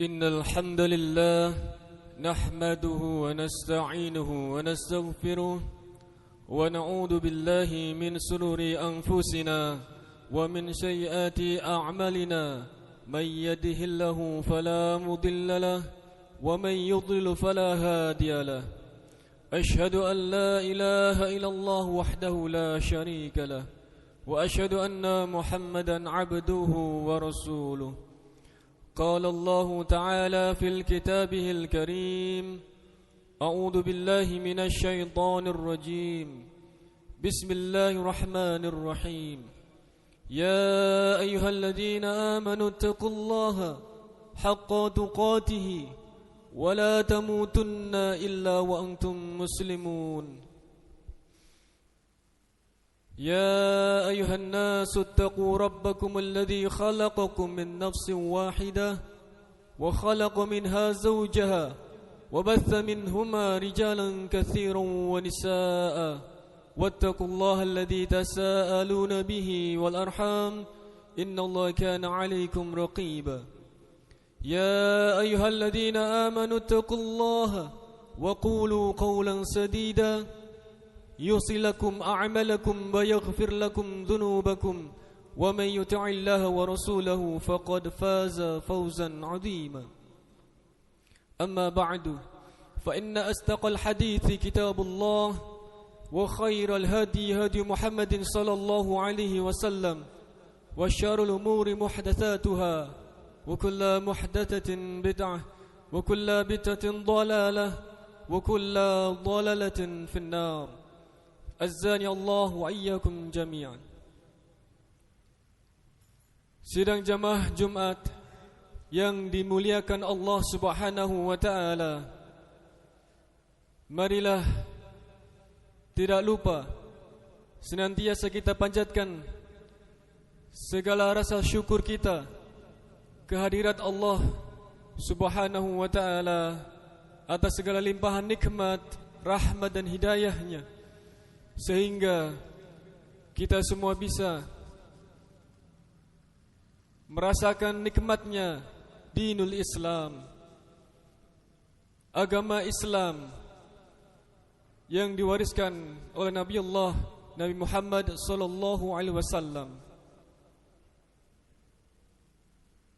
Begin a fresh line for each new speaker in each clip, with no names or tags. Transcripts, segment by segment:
إن الحمد لله نحمده ونستعينه ونستغفره ونعوذ بالله من شرور أنفسنا ومن سيئات أعمالنا من يهده الله فلا مضل له ومن يضلل فلا هادي له أشهد أن لا إله إلا الله وحده لا شريك له وأشهد أن محمدا عبده ورسوله قال الله تعالى في الكتابه الكريم أعوذ بالله من الشيطان الرجيم بسم الله الرحمن الرحيم يا أيها الذين آمنوا اتقوا الله حق تقاته ولا تموتن إلا وأنتم مسلمون يا أيها الناس اتقوا ربكم الذي خلقكم من نفس واحدة وخلق منها زوجها وبث منهما رجالا كثيرا ونساء واتقوا الله الذي تساءلون به والأرحام إن الله كان عليكم رقيبا يا أيها الذين آمنوا اتقوا الله وقولوا قولا سديدا يصل لكم أعمالكم ويغفر لكم ذنوبكم ومن يطع الله ورسوله فقد فاز فوزا عظيما أما بعد فإن أصدق الحديث كتاب الله وخير الهدي هدي محمد صلى الله عليه وسلم وشر الأمور محدثاتها وكل محدثة بدعة وكل بدعة ضلالة وكل ضلالة في النار Azzani Allah wa iyyakum jami'an. Sidang jamaah Jumat yang dimuliakan Allah Subhanahu wa taala. Marilah tidak lupa senantiasa kita panjatkan segala rasa syukur kita kehadirat Allah Subhanahu wa taala atas segala limpahan nikmat, rahmat dan hidayahnya, sehingga kita semua bisa merasakan nikmatnya dinul Islam, agama Islam yang diwariskan oleh Nabi Muhammad sallallahu alaihi wasallam.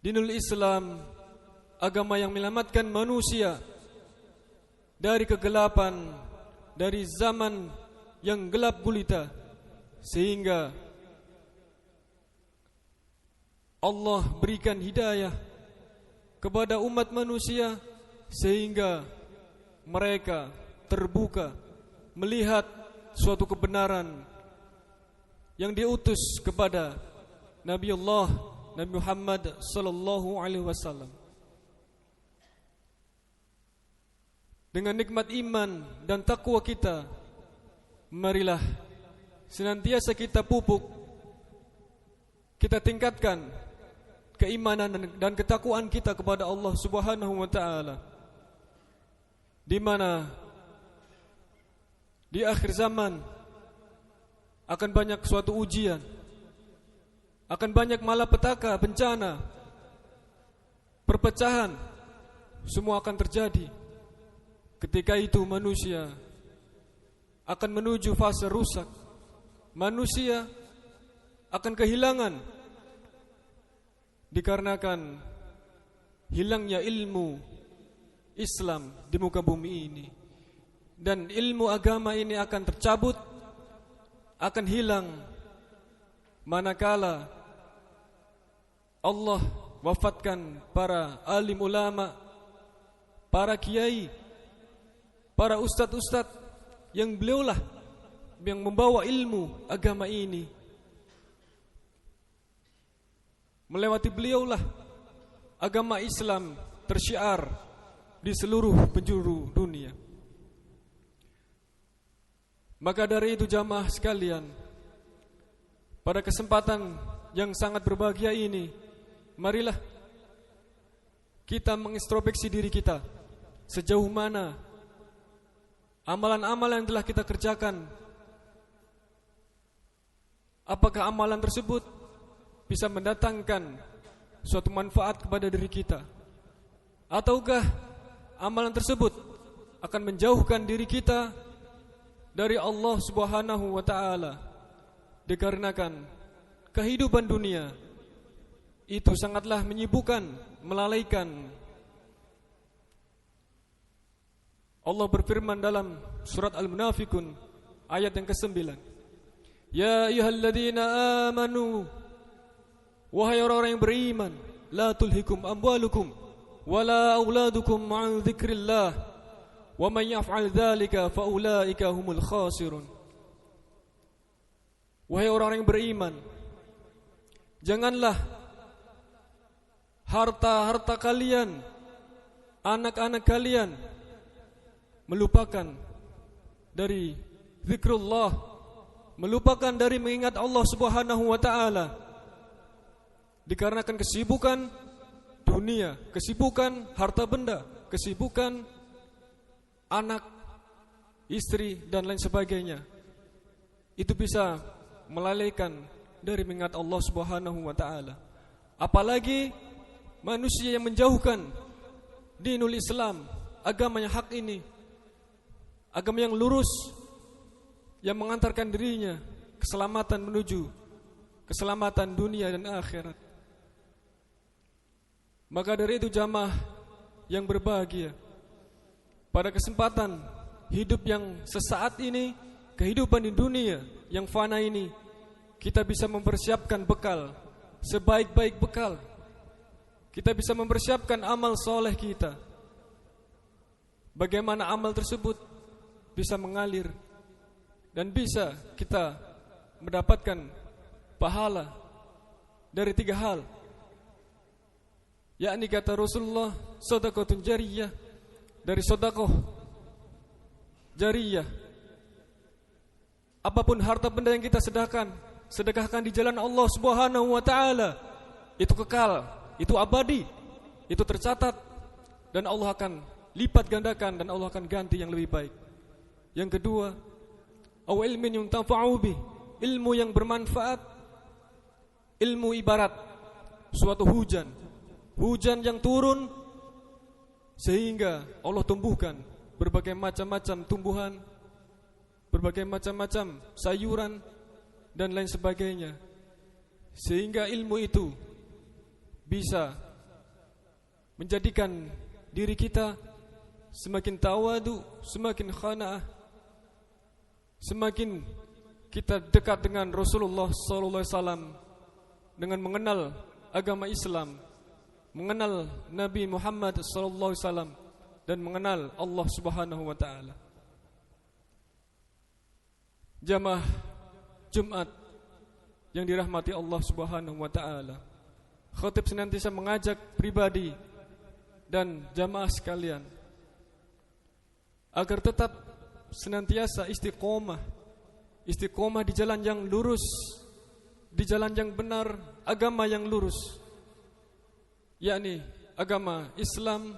Dinul Islam, agama yang menyelamatkan manusia dari kegelapan, dari zaman yang gelap gulita, sehingga Allah berikan hidayah kepada umat manusia sehingga mereka terbuka melihat suatu kebenaran yang diutus kepada Nabi Muhammad sallallahu alaihi wasallam. Dengan nikmat iman dan takwa kita, marilah senantiasa kita pupuk, kita tingkatkan keimanan dan ketakwaan kita kepada Allah Subhanahu wa taala, di mana di akhir zaman akan banyak suatu ujian, akan banyak malapetaka, bencana, perpecahan, semua akan terjadi. Ketika itu manusia akan menuju fase rusak. Manusia akan kehilangan dikarenakan hilangnya ilmu Islam di muka bumi ini. Dan ilmu agama ini akan tercabut, akan hilang manakala Allah wafatkan para alim ulama, para kiai, para ustadz-ustadz yang beliaulah yang membawa ilmu agama ini. Melewati beliaulah agama Islam tersyiar di seluruh penjuru dunia. Maka dari itu jamaah sekalian, pada kesempatan yang sangat berbahagia ini, marilah kita mengintrospeksi diri kita. Sejauh mana amalan-amalan yang telah kita kerjakan? Apakah amalan tersebut bisa mendatangkan suatu manfaat kepada diri kita? Ataukah amalan tersebut akan menjauhkan diri kita dari Allah Subhanahu wa taala? Dikarenakan kehidupan dunia itu sangatlah menyibukkan, melalaikan. Allah berfirman dalam surat Al-Munafiqun ayat yang ke-9. Ya ayyuhalladzina amanu, wahai orang-orang yang beriman, la tulhikum amwalukum wala auladukum an dzikrillah wa man yaf'al dzalika fa ulaika humul khasirun. Wahai orang-orang yang beriman, janganlah harta-harta kalian, anak-anak kalian melupakan dari zikrullah, melupakan dari mengingat Allah Subhanahu wa taala, dikarenakan kesibukan dunia, kesibukan harta benda, kesibukan anak, istri dan lain sebagainya. Itu bisa melalaikan dari mengingat Allah Subhanahu wa taala. Apalagi manusia yang menjauhkan dinul Islam, agama yang hak ini, agama yang lurus, yang mengantarkan dirinya keselamatan menuju keselamatan dunia dan akhirat. Maka dari itu jamaah yang berbahagia, pada kesempatan hidup yang sesaat ini, kehidupan di dunia yang fana ini, kita bisa mempersiapkan bekal, sebaik-baik bekal. Kita bisa mempersiapkan amal soleh kita. Bagaimana amal tersebut bisa mengalir dan bisa kita mendapatkan pahala dari 3 hal, yakni kata Rasulullah, sedekahun jariyah, dari sedekah jariyah. Apapun harta benda yang kita sedekahkan di jalan Allah Subhanahu wa taala, itu kekal, itu abadi, itu tercatat, dan Allah akan lipat gandakan, dan Allah akan ganti yang lebih baik. Yang kedua, aw ilmin yuntafa'u bih, ilmu yang bermanfaat. Ilmu ibarat suatu hujan yang turun sehingga Allah tumbuhkan berbagai macam-macam tumbuhan, berbagai macam-macam sayuran dan lain sebagainya, sehingga ilmu itu bisa menjadikan diri kita semakin tawadu, semakin khana'ah, semakin kita dekat dengan Rasulullah sallallahu alaihi wasallam, dengan mengenal agama Islam, mengenal Nabi Muhammad sallallahu alaihi wasallam, dan mengenal Allah Subhanahu wa taala. Jamaah Jumat yang dirahmati Allah Subhanahu wa taala, khatib senantiasa mengajak pribadi dan jamaah sekalian agar tetap senantiasa istiqomah di jalan yang lurus, di jalan yang benar, agama yang lurus, yakni agama Islam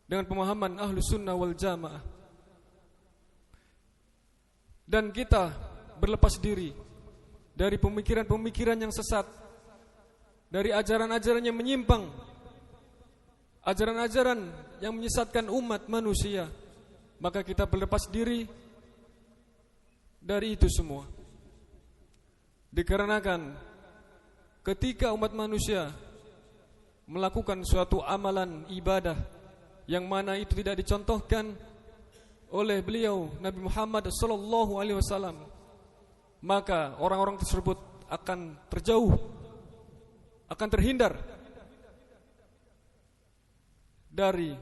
dengan pemahaman Ahlus Sunnah wal Jamaah. Dan kita berlepas diri dari pemikiran-pemikiran yang sesat, dari ajaran-ajaran yang menyimpang, ajaran-ajaran yang menyesatkan umat manusia. Maka kita berlepas diri dari itu semua. Dikarenakan ketika umat manusia melakukan suatu amalan ibadah yang mana itu tidak dicontohkan oleh beliau Nabi Muhammad sallallahu alaihi wasallam, maka orang-orang tersebut akan terjauh, akan terhindar dari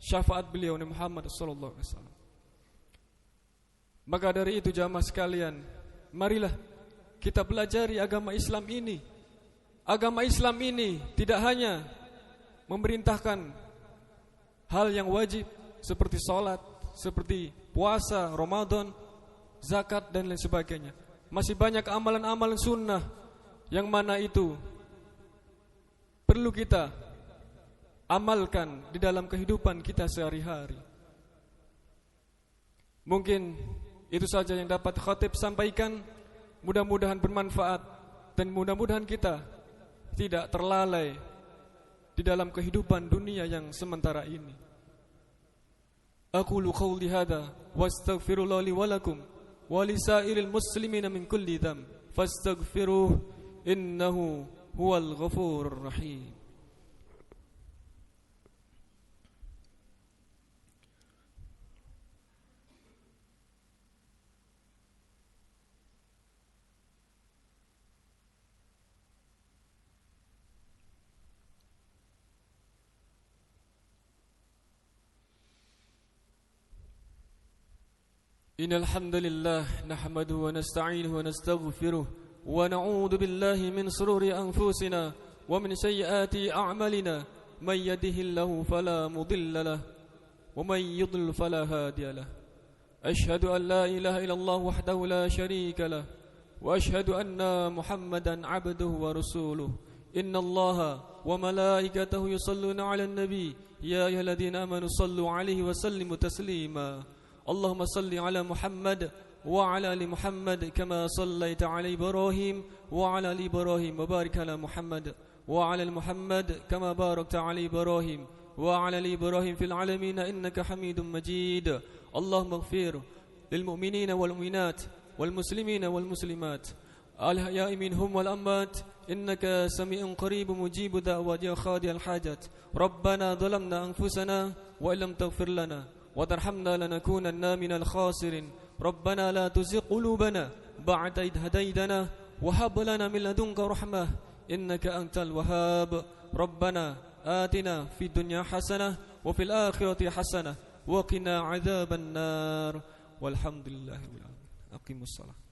syafaat beliau Nabi Muhammad sallallahu alaihi wasallam. Maka dari itu jamaah sekalian, marilah kita pelajari agama Islam ini. Agama Islam ini tidak hanya memerintahkan hal yang wajib seperti salat, seperti puasa, Ramadan, zakat dan lain sebagainya. Masih banyak amalan-amalan sunnah yang mana itu perlu kita amalkan di dalam kehidupan kita sehari-hari. Mungkin itu saja yang dapat khatib sampaikan. Mudah-mudahan bermanfaat dan mudah-mudahan kita tidak terlalai di dalam kehidupan dunia yang sementara ini. Aqulu qawli hadha wastaghfirullah li wa lakum wa lisairil muslimina min kulli dhanb fastaghfiruh innahu huwal ghafurur rahim. إن الحمد لله نحمده ونستعينه ونستغفره ونعوذ بالله من شرور أنفسنا ومن سيئات أعمالنا من يهده الله فلا مضل له ومن يضلل فلا هادي له أشهد أن لا إله إلا الله وحده لا شريك له وأشهد أن محمدا عبده ورسوله إن الله وملائكته يصلون على النبي يا أيها الذين آمنوا صلوا عليه وسلموا تسليما اللهم صل على محمد وعلى آل محمد كما صليت على إبراهيم وعلى آل إبراهيم وبارك على محمد وعلى آل محمد كما باركت على إبراهيم وعلى آل إبراهيم في العالمين إنك حميد مجيد اللهم اغفر للمؤمنين والمؤمنات والمسلمين والمسلمات الأحياء منهم والأموات إنك سميع قريب مجيب دعوات يا قاضي الحاجات ربنا ظلمنا أنفسنا وإن لم تغفر لنا وترحمنا لنكونن من الخاسرين ربنا لا تزغ قلوبنا بعد إذ هديتنا وهب لنا من لدنك رحمة إنك أنت الوهاب ربنا آتنا في الدنيا حسنة وفي الآخرة حسنة وقنا عذاب النار والحمد لله رب العالمين أقيموا الصلاة.